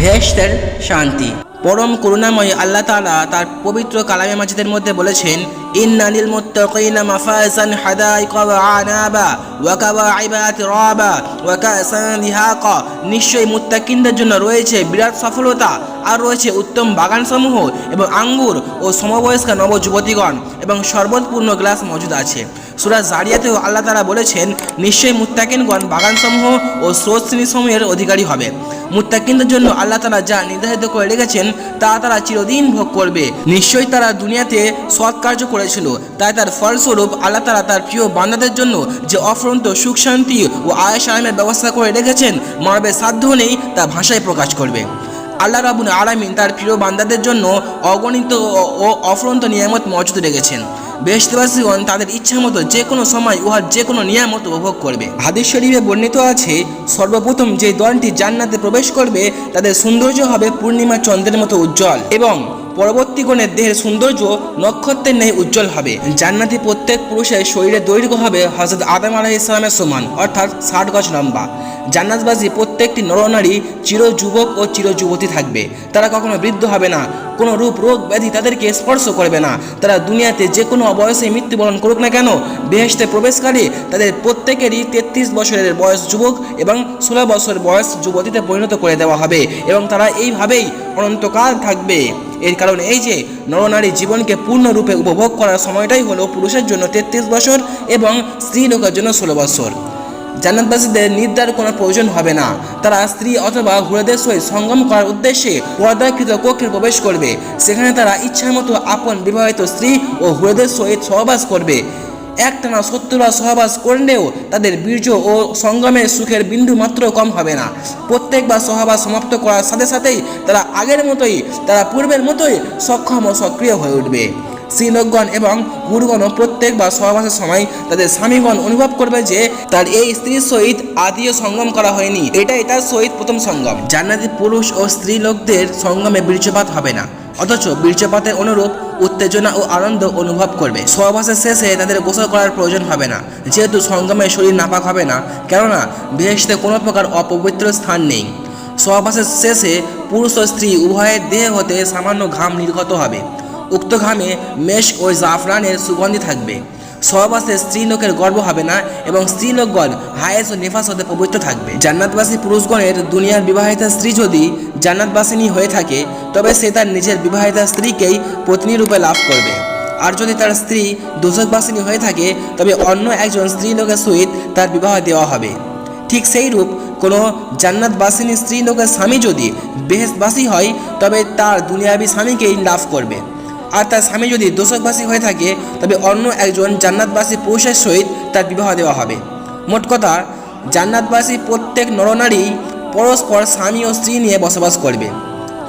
বেহেশতের শান্তি। পরম করুণাময় আল্লাহ তাআলা তার পবিত্র কালামে মাজিদের মধ্যে বলেছেন, ইন্না লিল মুত্তাকিনা মাফাজান হাদাইকা ওয়া আনাবা ওয়া কাওয়াইবা আতরাবা ওয়া কাসান দিহাকা। নিশ্চয়ই মুত্তাকিনদের জন্য রয়েছে বিরাট সফলতা, আর রয়েছে উত্তম বাগানসমূহ এবং আঙ্গুর ও সমবয়স্কা নবযুবতীগণ এবং শরবতপূর্ণ গ্লাস মজুদ আছে। সূরা জারিয়াতেও আল্লাহ তাআলা বলেছেন, নিশ্চয়ই মুত্তাকিনগণ বাগানসমূহ ও স্রোতশ্রেণীসমূহের অধিকারী হবে। মুত্তাকিনদের জন্য আল্লাহ তাআলা যা নির্ধারিত করে রেখেছেন তা তারা চিরদিন ভোগ করবে। নিশ্চয়ই তারা দুনিয়াতে সৎ কার্য করেছিল, তাই তার ফলস্বরূপ আল্লাহ তাআলা তার প্রিয় বান্দাদের জন্য যে অফুরন্ত সুখ শান্তি ও আয়েশ আরামের ব্যবস্থা করে রেখেছেন, মানবের সাধ্য নেই তা ভাষায় প্রকাশ করবে। আল্লাহ রাব্বুল আলামিন তার প্রিয় বান্দাদের জন্য অগণিত ও অফুরন্ত নিয়ামত মজুদ রেখেছেন। বেহেশতবাসীগণ তাদের ইচ্ছা মতো যে কোনো সময় উহার যে কোনো নিয়ামত উপভোগ করবে। হাদিস শরীফে বর্ণিত আছে, সর্বপ্রথম যে দলটি জান্নাতে প্রবেশ করবে তাদের সৌন্দর্য হবে পূর্ণিমা চন্দ্রের মতো উজ্জ্বল এবং পরবর্তীগণের দেহের সৌন্দর্য নক্ষত্রের ন্যায় উজ্জ্বল হবে। জান্নাতি প্রত্যেক পুরুষের শরীরের দৈর্ঘ্য হবে হযরত আদম আলাইহিস সালামের সমান, অর্থাৎ 60 গজ লম্বা। জান্নাতবাসী প্রত্যেকটি নরনারী চির যুবক ও চির যুবতী থাকবে। তারা কখনো বৃদ্ধ হবে না, কোনো রূপ রোগ ব্যাধি তাদেরকে স্পর্শ করবে না। তারা দুনিয়াতে যে কোনো বয়সে মৃত্যুবরণ করুক না কেন, বেহেশতে প্রবেশকালে তাদের প্রত্যেকেরই 33 বছরের বয়স যুবক এবং 16 বছর বয়স যুবতীতে পরিণত করে দেওয়া হবে এবং তারা এইভাবেই অনন্তকাল থাকবে। এর কারণ এই যে নরনারী জীবনকে পূর্ণরূপে উপভোগ করার সময়টাই হলো পুরুষের জন্য 33 বছর এবং স্ত্রী লোকের জন্য 16 বছর। জান্নাতবাসীদের নিদ্রার কোনো প্রয়োজন হবে না। তারা স্ত্রী অথবা হুরেদের সহিত সঙ্গম করার উদ্দেশ্যে পর্দাকৃত কক্ষে প্রবেশ করবে। সেখানে তারা ইচ্ছামতো আপন বিবাহিত স্ত্রী ও হুরেদের সহিত সহবাস করবে। একটানা 70 বার সহবাস করলেও তাদের বীর্য ও সঙ্গমের সুখের বিন্দু মাত্র কম হবে না। প্রত্যেকবার সহবাস সমাপ্ত করার সাথে সাথেই তারা আগের মতোই, তারা পূর্বের মতোই সক্ষম ও সক্রিয় হয়ে উঠবে। স্ত্রীলোকগণ এবং হুরগণও প্রত্যেকবার সহবাসের সময় তাদের স্বামীগণ অনুভব করবে যে তার এই স্ত্রীর সহিত আদিও সঙ্গম করা হয়নি, এটাই তার সহিত প্রথম সঙ্গম। জান্নাতি পুরুষ ও স্ত্রী লোকদের সঙ্গমে বীর্যপাত হবে না, অথচ বীর্যপাতের অনুরূপ উত্তেজনা ও আনন্দ অনুভব করবে। সহবাসের শেষে তাদের গোসল করার প্রয়োজন হবে না, যেহেতু সঙ্গমে শরীর নাপাক হবে না, কেননা বেহেশতে কোনো প্রকার অপবিত্র স্থান নেই। সহবাসের শেষে পুরুষ ও স্ত্রী উভয়ের দেহ হতে সামান্য ঘাম নির্গত হবে। উক্ত ঘামে মেশক ও জাফরানের সুগন্ধি থাকবে। সহবাসে স্ত্রীলোকের গর্ভ হবে না এবং স্ত্রীলোকগণ হায়েস ও নেফাস হতে পবিত্র থাকবে। জান্নাতবাসী পুরুষগণের দুনিয়ার বিবাহিতা স্ত্রী যদি জান্নাতবাসিনী হয়ে থাকে, তবে সে তার নিজের বিবাহিতা স্ত্রীকেই পত্নী রূপে লাভ করবে। আর যদি তার স্ত্রী দোজখবাসিনী হয়ে থাকে, তবে অন্য একজন স্ত্রীলোকের সহিত তার বিবাহ দেওয়া হবে। ঠিক সেই রূপ কোনো জান্নাতবাসিনী স্ত্রীলোকের স্বামী যদি বেহেশতবাসী হয়, তবে তার দুনিয়াবী স্বামীকেই লাভ করবে। আর তার স্বামী যদি দোজখবাসী হয়ে থাকে, তবে অন্য একজন জান্নাতবাসী পুরুষের সহিত তার বিবাহ দেওয়া হবে। মোট কথা, জান্নাতবাসী প্রত্যেক নরনারী পরস্পর স্বামী ও স্ত্রী নিয়ে বসবাস করবে।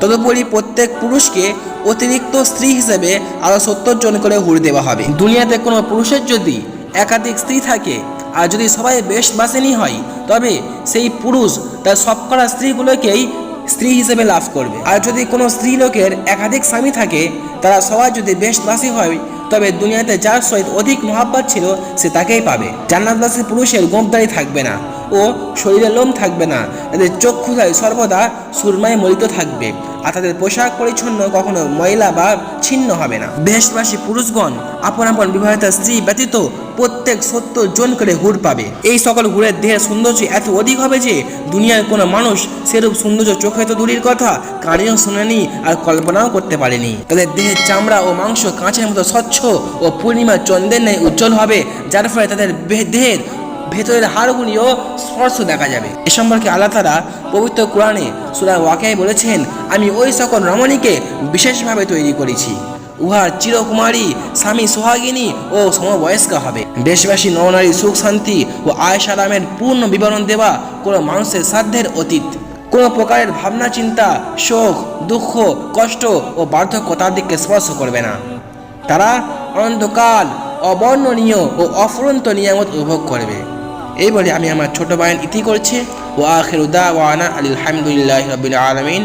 তদুপরি প্রত্যেক পুরুষকে অতিরিক্ত স্ত্রী হিসেবে আরও 70 জন করে হুর দেওয়া হবে। দুনিয়াতে কোনো পুরুষের যদি একাধিক স্ত্রী থাকে আর যদি সবাই বেহেশতবাসিনী হয়, তবে সেই পুরুষ তার সবকটা স্ত্রীগুলোকেই স্ত্রী হিসেবে লাভ করবে। আর যদি কোনো স্ত্রী লোকের একাধিক স্বামী থাকে, তারা সবাই যদি বেহেশতবাসী হয়, তবে দুনিয়াতে যার সহিত অধিক মহাব্বত ছিল সে তাকেই পাবে। জান্নাতবাসী পুরুষের গোঁফদাড়ি থাকবে না ও শরীরে লোম থাকবে না, তাদের চক্ষুদায় সর্বদা সুরমায় মলিত থাকবে, আর তাদের পোশাক পরিচ্ছন্ন কখনো ময়লা বা ছিন্ন হবে না। বেহেশতবাসী পুরুষগণ আপন আপন বিবাহিত স্ত্রী ব্যতীত প্রত্যেক 70 জন করে হুর পাবে। এই সকল হুরের দেহের সৌন্দর্য এত অধিক হবে যে দুনিয়ার কোনো মানুষ সেরূপ সৌন্দর্য চোখে তো দূরের কথা, কানেও শোনেনি আর কল্পনাও করতে পারেনি। তাদের দেহের চামড়া ও মাংস কাঁচের মতো স্বচ্ছ ও পূর্ণিমা চন্দ্রের ন্যায় উজ্জ্বল হবে, যার ফলে তাদের দেহের ভেতরের হাড়গুলিও স্পর্শ দেখা যাবে। এ সম্পর্কে আল্লাহ তাআলা পবিত্র কোরআনে সূরা ওয়াকিয়ায় বলেছেন, আমি ওই সকল রমণীকে বিশেষভাবে তৈরি করেছি, উহার চিরকুমারী, স্বামী সোহাগিনী ও সমবয়স্কা হবে। দেশবাসী নরনারী সুখ শান্তি ও আয়েশ আরামের পূর্ণ বিবরণ দেওয়া কোনো মানুষের সাধ্যের অতীত। কোনো প্রকারের ভাবনা চিন্তা, শোক, দুঃখ, কষ্ট ও বার্ধক্য তাদেরকে স্পর্শ করবে না। তারা অনন্তকাল অবর্ণনীয় ও অফুরন্ত নিয়ামত উপভোগ করবে। এই বলে আমি আমার ছোট বয়ান ইতি করছি। ওয়া আখিরু দাওয়ানা আলহামদুলিল্লাহি রাব্বিল আলামিন।